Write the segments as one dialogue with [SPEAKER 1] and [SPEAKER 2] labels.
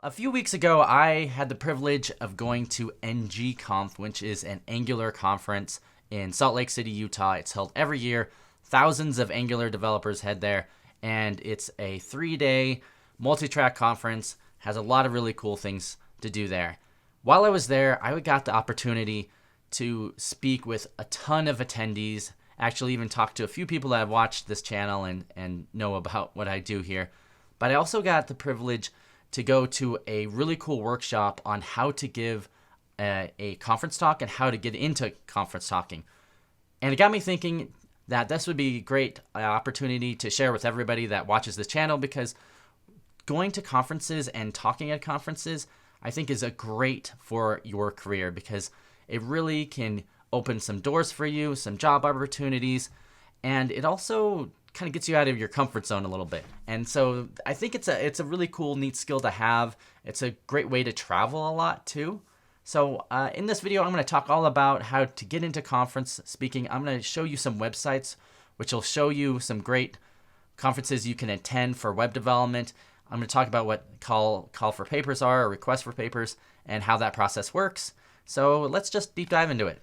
[SPEAKER 1] A few weeks ago, I had the privilege of going to ng-conf, which is an Angular conference in Salt Lake City, Utah. It's held every year. Thousands of Angular developers head there, and it's a 3-day multi-track conference. Has a lot of really cool things to do there. While I was there, I got the opportunity to speak with a ton of attendees, actually even talk to a few people that have watched this channel and know about what I do here. But I also got the privilege to go to a really cool workshop on how to give a conference talk and how to get into conference talking. And it got me thinking that this would be a great opportunity to share with everybody that watches this channel, because going to conferences and talking at conferences, I think, is a great for your career, because it really can open some doors for you, some job opportunities, and it also kind of gets you out of your comfort zone a little bit. And so I think it's a really cool, neat skill to have. It's a great way to travel a lot too. So in this video, I'm going to talk all about how to get into conference speaking. I'm going to show you some websites, which will show you some great conferences you can attend for web development. I'm going to talk about what call for papers are, or request for papers, and how that process works. So let's just deep dive into it.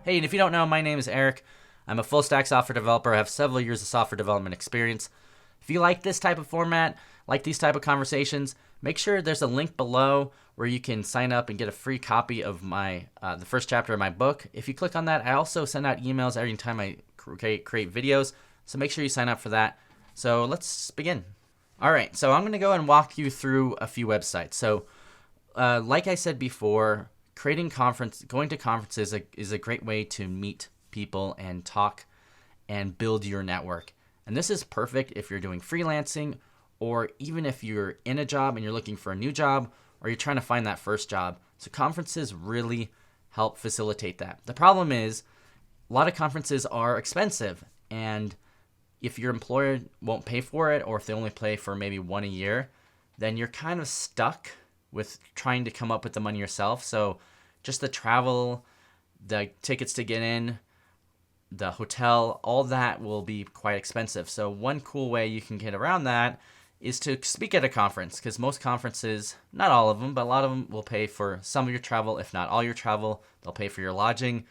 [SPEAKER 1] Hey, and if you don't know, my name is Erik. I'm a full-stack software developer. I have several years of software development experience. If you like this type of format, like these type of conversations, make sure there's a link below where you can sign up and get a free copy of my the first chapter of my book. If you click on that, I also send out emails every time I create videos, so make sure you sign up for that. So let's begin. All right, so I'm going to go and walk you through a few websites. So like I said before, going to conferences is a great way to meet people and talk and build your network. And this is perfect if you're doing freelancing, or even if you're in a job and you're looking for a new job, or you're trying to find that first job. So conferences really help facilitate that. The problem is a lot of conferences are expensive, and if your employer won't pay for it, or if they only pay for maybe one a year, then you're kind of stuck with trying to come up with the money yourself. So just the travel, the tickets to get in, the hotel, all that will be quite expensive. So one cool way you can get around that is to speak at a conference, because most conferences, not all of them, but a lot of them will pay for some of your travel, if not all your travel. They'll pay for your lodging.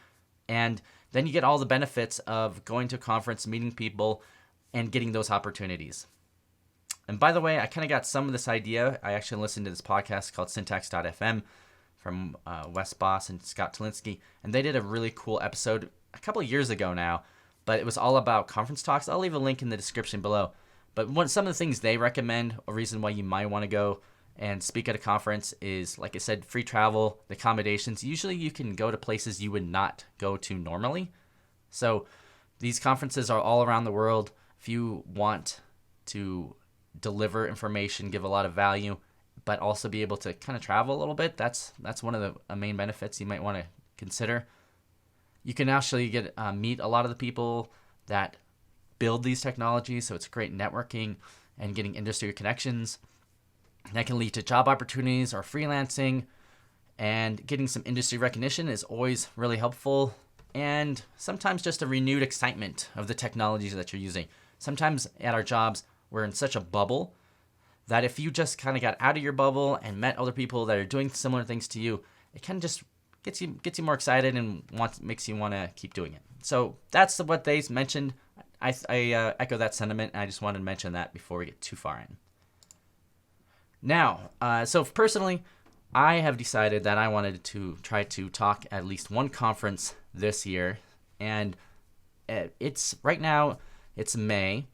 [SPEAKER 1] And then you get all the benefits of going to a conference, meeting people, and getting those opportunities. And by the way, I kind of got some of this idea. I actually listened to this podcast called Syntax.fm from Wes Boss and Scott Talinsky, and they did a really cool episode a couple of years ago now, but it was all about conference talks. I'll leave a link in the description below. But some of the things they recommend, a reason why you might want to go and speak at a conference, is, like I said, free travel, the accommodations. Usually you can go to places you would not go to normally. So these conferences are all around the world. If you want to deliver information, give a lot of value, but also be able to kind of travel a little bit, that's one of the main benefits you might want to consider. You can actually meet a lot of the people that build these technologies, so it's great networking and getting industry connections. That can lead to job opportunities or freelancing, and getting some industry recognition is always really helpful, and sometimes just a renewed excitement of the technologies that you're using. Sometimes at our jobs, we're in such a bubble that if you just kind of got out of your bubble and met other people that are doing similar things to you, it kind of just gets you more excited and makes you want to keep doing it. So that's what they mentioned. I echo that sentiment, and I just wanted to mention that before we get too far in. Now, so personally, I have decided that I wanted to try to talk at least one conference this year, and right now it's May,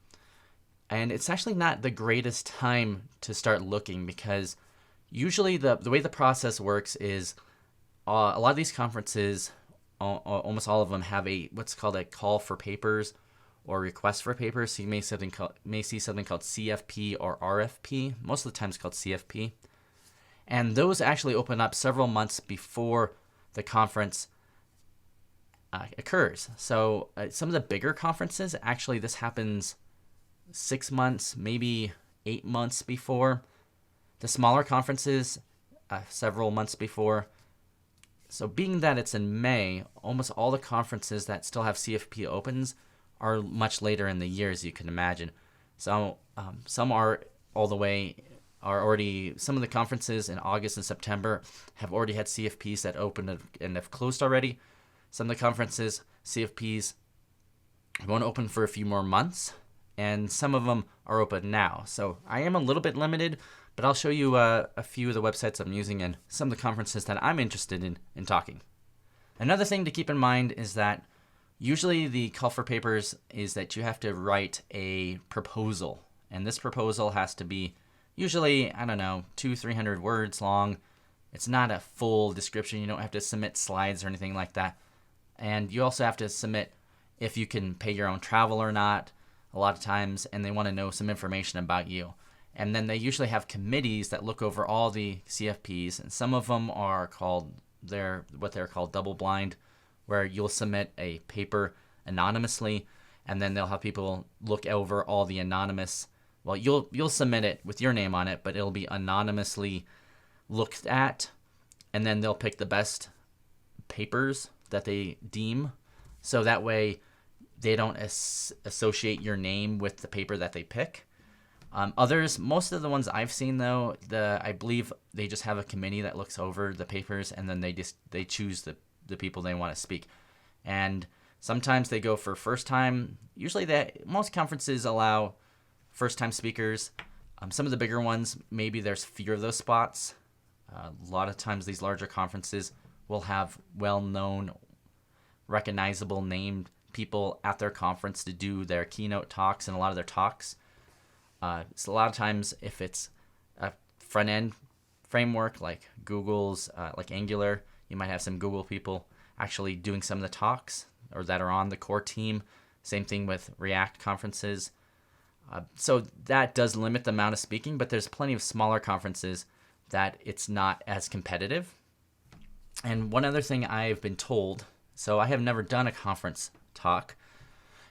[SPEAKER 1] and it's actually not the greatest time to start looking, because usually the way the process works is a lot of these conferences, almost all of them, have what's called a call for papers or request for papers. So you may see something called CFP or RFP. Most of the time it's called CFP. And those actually open up several months before the conference occurs. So some of the bigger conferences, actually this happens 6 months, maybe 8 months before. The smaller conferences, several months before. So being that it's in May, almost all the conferences that still have CFP opens are much later in the year, as you can imagine. So some are already, some of the conferences in August and September have already had CFPs that opened and have closed already. Some of the conferences, CFPs won't open for a few more months, and some of them are open now. So I am a little bit limited, but I'll show you a few of the websites I'm using and some of the conferences that I'm interested in talking. Another thing to keep in mind is that usually the call for papers is that you have to write a proposal, and this proposal has to be usually, 200-300 words long. It's not a full description. You don't have to submit slides or anything like that. And you also have to submit if you can pay your own travel or not a lot of times, and they want to know some information about you. And then they usually have committees that look over all the CFPs, and some of them are called, what they're called double blind, where you'll submit a paper anonymously, and then they'll have people look over all the anonymous. Well, you'll submit it with your name on it, but it'll be anonymously looked at, and then they'll pick the best papers that they deem, so that way they don't associate your name with the paper that they pick. Most of the ones I've seen though, I believe they just have a committee that looks over the papers, and then they choose the people they want to speak. And sometimes they go for first time. Usually most conferences allow first time speakers. Some of the bigger ones, maybe there's fewer of those spots. A lot of times these larger conferences will have well-known, recognizable named people at their conference to do their keynote talks and a lot of their talks. So a lot of times if it's a front-end framework like Google's, like Angular, you might have some Google people actually doing some of the talks or that are on the core team. Same thing with React conferences. So that does limit the amount of speaking, but there's plenty of smaller conferences that it's not as competitive. And one other thing I've been told, so I have never done a conference talk,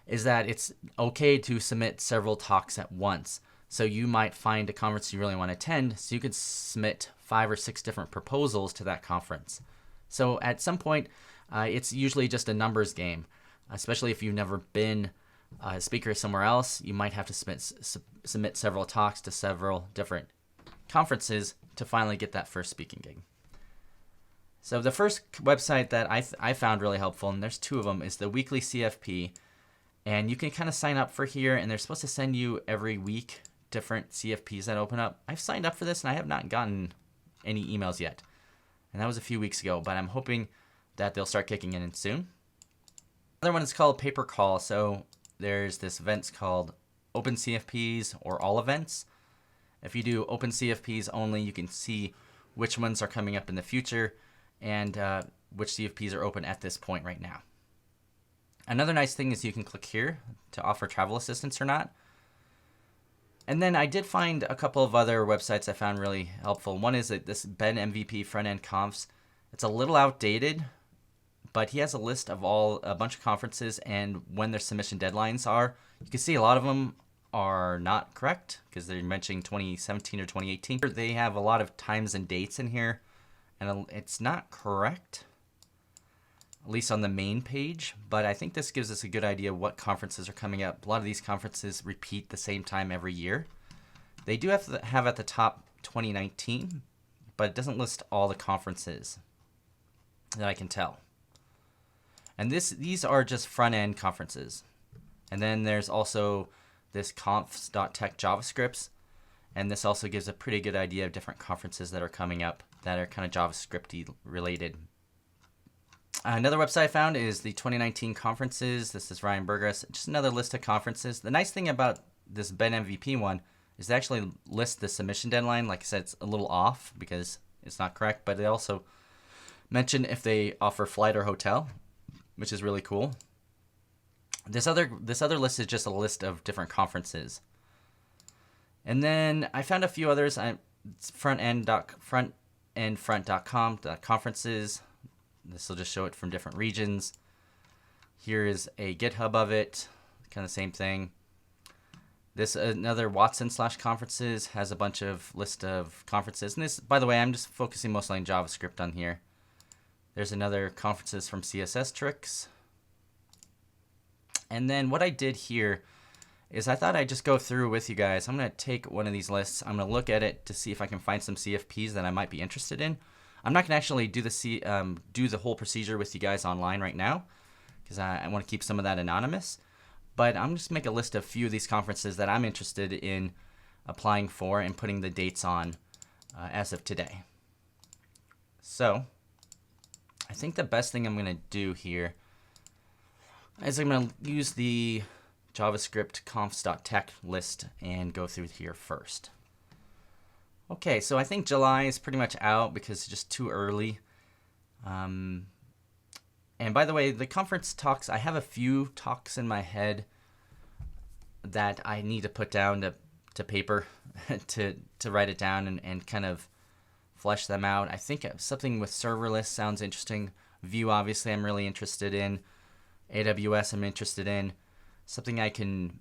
[SPEAKER 1] is that it's okay to submit several talks at once. So you might find a conference you really want to attend, so you could submit 5 or 6 different proposals to that conference. So at some point, it's usually just a numbers game, especially if you've never been a speaker somewhere else. You might have to submit several talks to several different conferences to finally get that first speaking gig. So the first website that I found really helpful, and there's 2 of them, is the Weekly CFP. And you can kind of sign up for here, and they're supposed to send you every week different CFPs that open up. I've signed up for this, and I have not gotten any emails yet. And that was a few weeks ago, but I'm hoping that they'll start kicking in soon. Another one is called Paper Call. So there's this events called Open CFPs or All Events. If you do Open CFPs only, you can see which ones are coming up in the future and which CFPs are open at this point right now. Another nice thing is you can click here to offer travel assistance or not. And then I did find a couple of other websites I found really helpful. One is this Ben MVP front-end confs. It's a little outdated, but he has a list of a bunch of conferences and when their submission deadlines are. You can see a lot of them are not correct because they're mentioning 2017 or 2018. They have a lot of times and dates in here, and it's not correct, at least on the main page, but I think this gives us a good idea of what conferences are coming up. A lot of these conferences repeat the same time every year. They do have to have at the top 2019, but it doesn't list all the conferences that I can tell. And these are just front-end conferences. And then there's also this confs.tech JavaScripts, and this also gives a pretty good idea of different conferences that are coming up that are kind of JavaScript-y related. Another website I found is the 2019 conferences. This is Ryan Burgess. Just another list of conferences. The nice thing about this Ben MVP one is they actually list the submission deadline. Like I said, it's a little off because it's not correct, but they also mention if they offer flight or hotel, which is really cool. This other list is just a list of different conferences. And then I found a few others. frontend.com conferences. This will just show it from different regions. Here is a GitHub of it, kind of same thing. This another Watson/conferences has a bunch of list of conferences. And this, by the way, I'm just focusing mostly on JavaScript on here. There's another conferences from CSS tricks. And then what I did here is I thought I'd just go through with you guys. I'm going to take one of these lists. I'm going to look at it to see if I can find some CFPs that I might be interested in. I'm not going to actually do the whole procedure with you guys online right now because I want to keep some of that anonymous. But I'm just make a list of a few of these conferences that I'm interested in applying for and putting the dates on as of today. So I think the best thing I'm going to do here is I'm going to use the JavaScript confs.tech list and go through here first. Okay, so I think July is pretty much out because it's just too early. And by the way, the conference talks, I have a few talks in my head that I need to put down to paper to write it down and kind of flesh them out. I think something with serverless sounds interesting. Vue, obviously, I'm really interested in. AWS, I'm interested in. Something I can,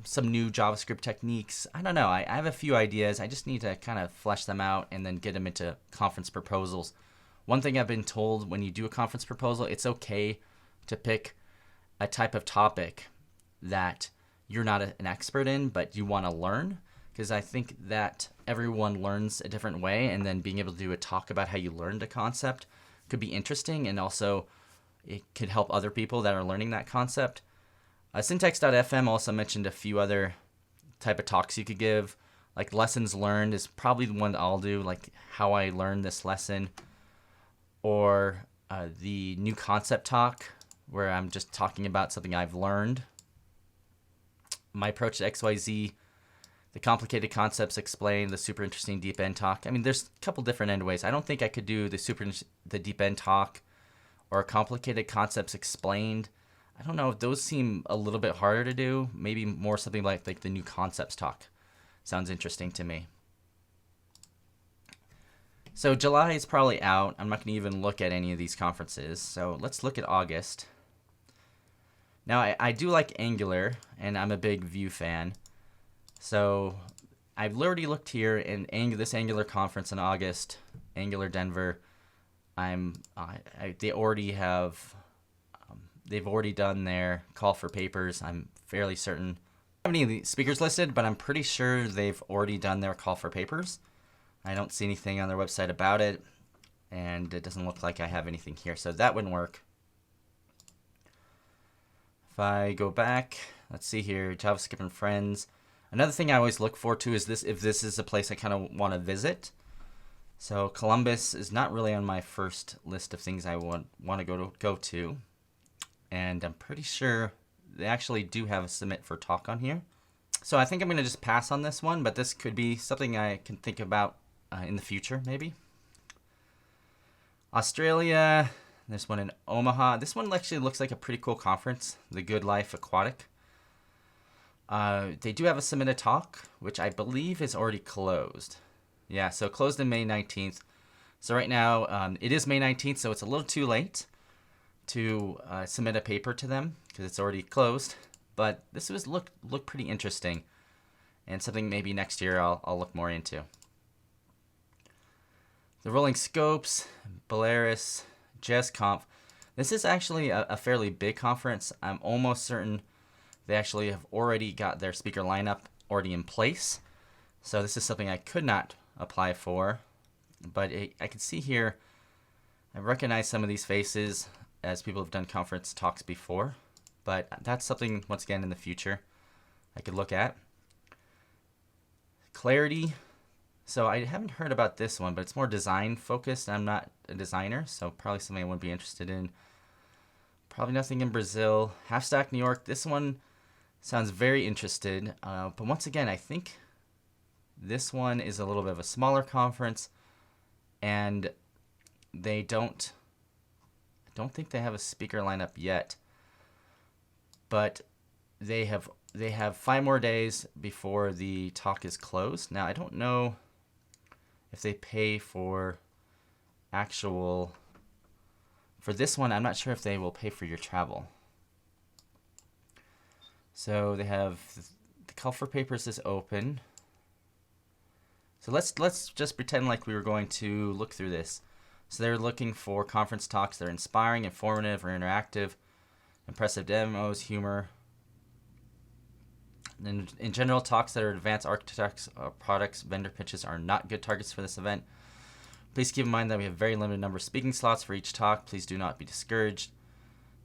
[SPEAKER 1] some new JavaScript techniques. I don't know. I have a few ideas. I just need to kind of flesh them out and then get them into conference proposals. One thing I've been told when you do a conference proposal, it's okay to pick a type of topic that you're not an expert in, but you want to learn. Because I think that everyone learns a different way, and then being able to do a talk about how you learned a concept could be interesting, and also it could help other people that are learning that concept. Syntax.fm also mentioned a few other type of talks you could give. Like lessons learned is probably the one that I'll do, like how I learned this lesson. Or the new concept talk, where I'm just talking about something I've learned. My approach to XYZ, the complicated concepts explained, the super interesting deep end talk. I mean, there's a couple different end ways. I don't think I could do the deep end talk or complicated concepts explained. I don't know. Those seem a little bit harder to do. Maybe more something like the new concepts talk. Sounds interesting to me. So July is probably out. I'm not going to even look at any of these conferences. So let's look at August. Now, I do like Angular, and I'm a big Vue fan. So I've already looked here in this Angular conference in August, Angular Denver. They already have, they've already done their call for papers. I'm fairly certain. I don't have any of the speakers listed, but I'm pretty sure they've already done their call for papers. I don't see anything on their website about it, and it doesn't look like I have anything here, so that wouldn't work. If I go back, let's see here, JavaScript and Friends. Another thing I always look for too is if this is a place I kind of want to visit. So Columbus is not really on my first list of things I want to go to, and I'm pretty sure they actually do have a submit for talk on here. So I think I'm going to just pass on this one, but this could be something I can think about in the future, maybe. Australia, there's one in Omaha. This one actually looks like a pretty cool conference, the Good Life Aquatic. They do have a submitted talk, which I believe is already closed. Yeah, so closed in May 19th. So right now, it is May 19th, so it's a little too late to submit a paper to them because it's already closed. But this was look pretty interesting, and something maybe next year I'll look more into. The Rolling Scopes, Belarus, ng-conf. This is actually a fairly big conference. I'm almost certain they actually have already got their speaker lineup already in place. So this is something I could not apply for. But I can see here, I recognize some of these faces as people have done conference talks before. But that's something, once again, in the future I could look at. Clarity. So I haven't heard about this one, but it's more design focused. I'm not a designer, so probably something I wouldn't be interested in. Probably nothing in Brazil. Half Stack New York. This one sounds very interested. But once again, I think this one is a little bit of a smaller conference, and I don't think they have a speaker lineup yet. But they have 5 more days before the talk is closed. Now, I don't know if they pay for this one. I'm not sure if they will pay for your travel. So they have the call for papers is open. So let's just pretend like we were going to look through this. So they're looking for conference talks that are inspiring, informative, or interactive, impressive demos, humor. And in general, talks that are advanced architects, products, vendor pitches are not good targets for this event. Please keep in mind that we have a very limited number of speaking slots for each talk. Please do not be discouraged.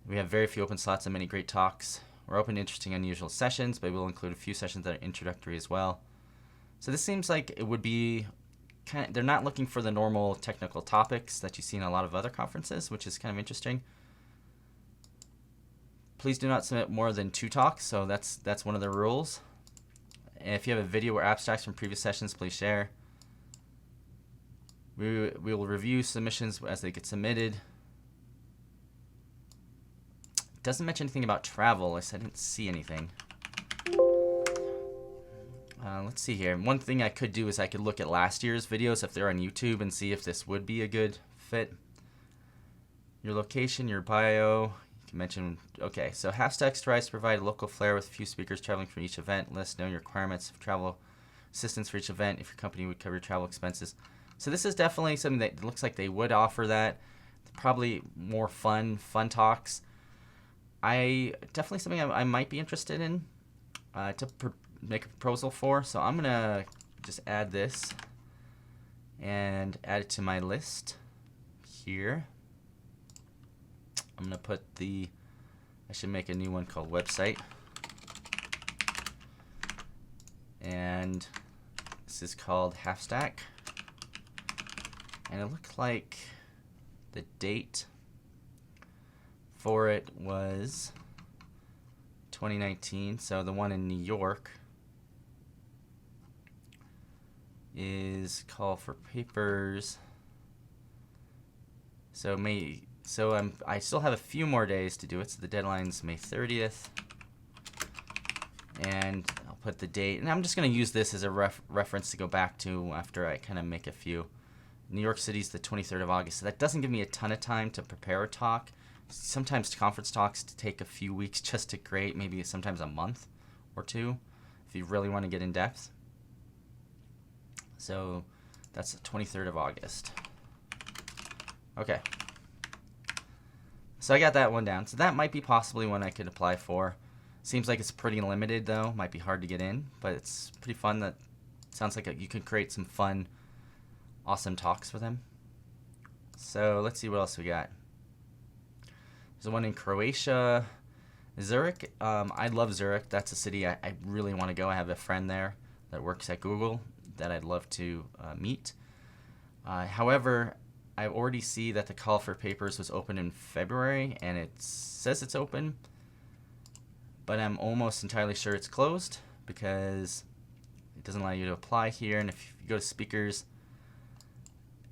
[SPEAKER 1] We have very few open slots and many great talks. We're open to interesting, unusual sessions, but we'll include a few sessions that are introductory as well. So this seems like it would be they're not looking for the normal technical topics that you see in a lot of other conferences, which is kind of interesting. Please do not submit more than 2 talks, so that's one of the rules. And if you have a video or abstracts from previous sessions, please share. We will review submissions as they get submitted. It doesn't mention anything about travel. I didn't see anything. Let's see here. One thing I could do is I could look at last year's videos if they're on YouTube and see if this would be a good fit. Your location, your bio. You can mention, okay, so Half-Stack tries to provide a local flair with a few speakers traveling for each event. List known your requirements of travel assistance for each event if your company would cover your travel expenses. So this is definitely something that looks like they would offer that. Probably more fun talks. Definitely something I might be interested in to make a proposal for. So I'm going to just add this and add it to my list here. I'm going to put I should make a new one called website. And this is called Half-Stack. And it looked like the date for it was 2019. So the one in New York is Call for Papers. I still have a few more days to do it. So the deadline's May 30th. And I'll put the date. And I'm just going to use this as a reference to go back to after I kind of make a few. New York City's the 23rd of August. So that doesn't give me a ton of time to prepare a talk. Sometimes conference talks take a few weeks just to create, maybe sometimes a month or 2 if you really want to get in depth. So that's the 23rd of August. Okay. So I got that one down. So that might be possibly one I could apply for. Seems like it's pretty limited though. Might be hard to get in, but it's pretty fun. That sounds like you could create some fun, awesome talks for them. So let's see what else we got. There's one in Croatia, Zurich. I love Zurich. That's a city I really want to go. I have a friend there that works at Google that I'd love to meet. However, I already see that the call for papers was open in February, and it says it's open, but I'm almost entirely sure it's closed because it doesn't allow you to apply here. And if you go to speakers,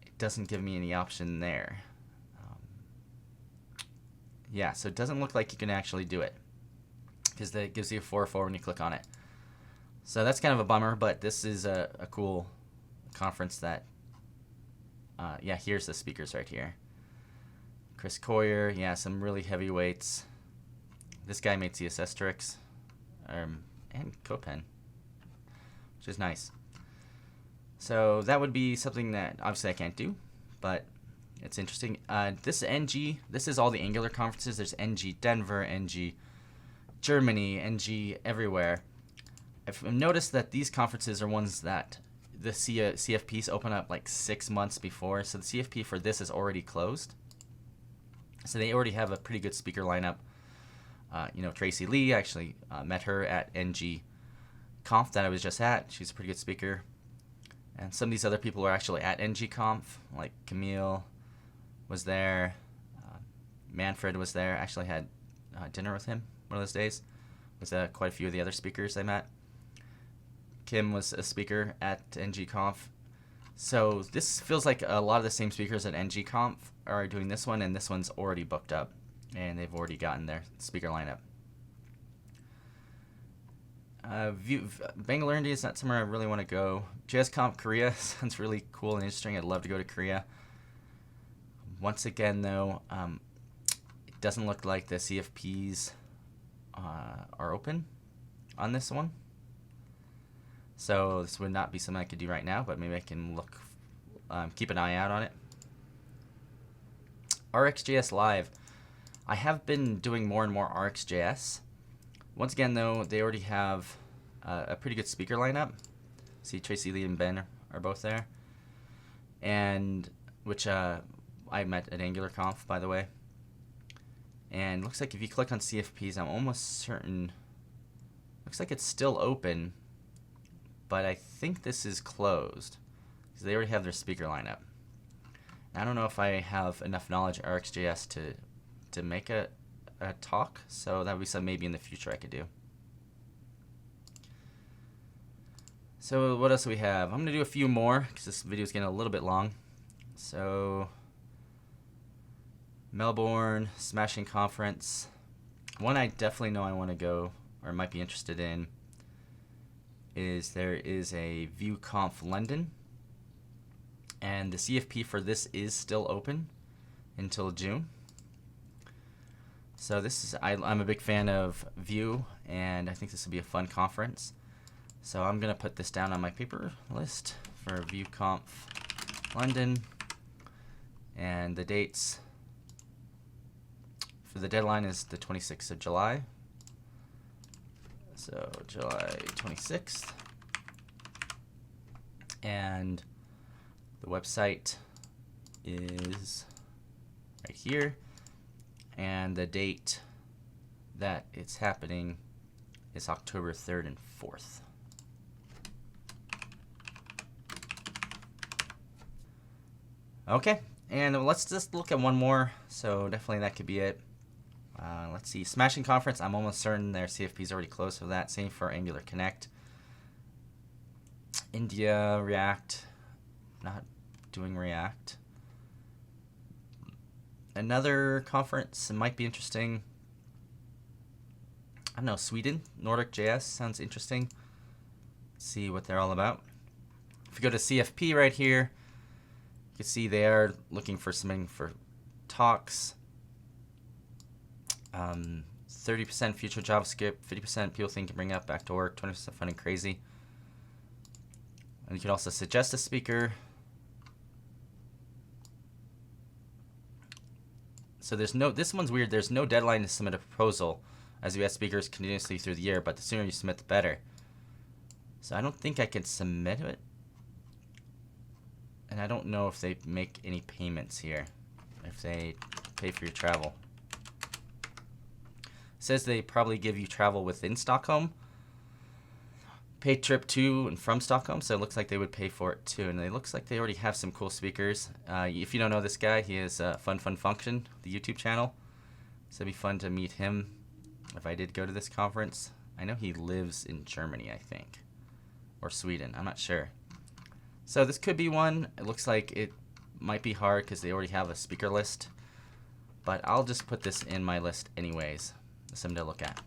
[SPEAKER 1] it doesn't give me any option there. Yeah, so it doesn't look like you can actually do it because it gives you a 404 when you click on it. So that's kind of a bummer, but this is a cool conference that, yeah, here's the speakers right here. Chris Coyer, yeah, some really heavyweights. This guy made CSS tricks, and Copen, which is nice. So that would be something that obviously I can't do, but it's interesting. This is all the Angular conferences. There's NG Denver, NG Germany, NG everywhere. I've noticed that these conferences are ones that the CFPs open up like 6 months before. So the CFP for this is already closed. So they already have a pretty good speaker lineup. Tracy Lee, I actually met her at ng-conf that I was just at. She's a pretty good speaker. And some of these other people are actually at ng-conf, like Camille was there. Manfred was there. I actually had dinner with him one of those days. With quite a few of the other speakers I met. Kim was a speaker at ng-conf. So this feels like a lot of the same speakers at ng-conf are doing this one, and this one's already booked up, and they've already gotten their speaker lineup. Bangalore, India is not somewhere I really want to go. JSConf Korea sounds really cool and interesting. I'd love to go to Korea. Once again, though, it doesn't look like the CFPs are open on this one. So this would not be something I could do right now, but maybe I can look, keep an eye out on it. Rxjs Live. I have been doing more and more Rxjs. Once again, though, they already have a pretty good speaker lineup. See, Tracy Lee and Ben are both there. And which I met at ng-conf, by the way. And looks like if you click on CFPs, I'm almost certain. Looks like it's still open, but I think this is closed because they already have their speaker lineup. And I don't know if I have enough knowledge of Rxjs to make a talk, so that would be something maybe in the future I could do. So what else do we have? I'm going to do a few more because this video is getting a little bit long. So Melbourne Smashing Conference. One I definitely know I want to go or might be interested in is there is a ng-conf London, and the CFP for this is still open until June. So this is I'm a big fan of Vue, and I think this will be a fun conference. So I'm gonna put this down on my paper list for ng-conf London, and the dates for the deadline is the 26th of July. So July 26th, and the website is right here, and the date that it's happening is October 3rd and 4th. Okay, and let's just look at one more. So definitely that could be it. Let's see, Smashing Conference, I'm almost certain their CFP is already closed for that. Same for Angular Connect. India, React, not doing React. Another conference, it might be interesting. I don't know, Sweden, Nordic.js, sounds interesting. Let's see what they're all about. If you go to CFP right here, you can see they are looking for something for talks. 30% future JavaScript, 50% people think can bring up back to work, 20% fun and crazy. And you can also suggest a speaker. So there's no, this one's weird, there's no deadline to submit a proposal as you add speakers continuously through the year, but the sooner you submit, the better. So I don't think I can submit it. And I don't know if they make any payments here, if they pay for your travel. Says they probably give you travel within Stockholm, paid trip to and from Stockholm, so it looks like they would pay for it too. And it looks like they already have some cool speakers. If you don't know this guy, he is Fun Function, the YouTube channel. So it'd be fun to meet him if I did go to this conference. I know he lives in Germany, I think, or Sweden, I'm not sure. So this could be one. It looks like it might be hard because they already have a speaker list, but I'll just put this in my list anyways. Something to look at.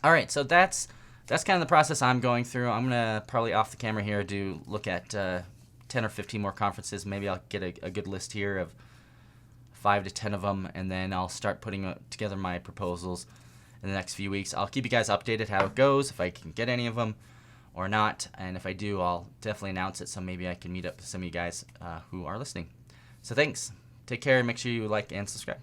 [SPEAKER 1] All right, so that's kind of the process I'm going through. I'm gonna probably off the camera here look at 10 or 15 more conferences. Maybe I'll get a good list here of 5 to 10 of them, and then I'll start putting together my proposals in the next few weeks. I'll keep you guys updated how it goes, if I can get any of them or not, and if I do, I'll definitely announce it, so maybe I can meet up with some of you guys who are listening. So thanks. Take care, and make sure you like and subscribe.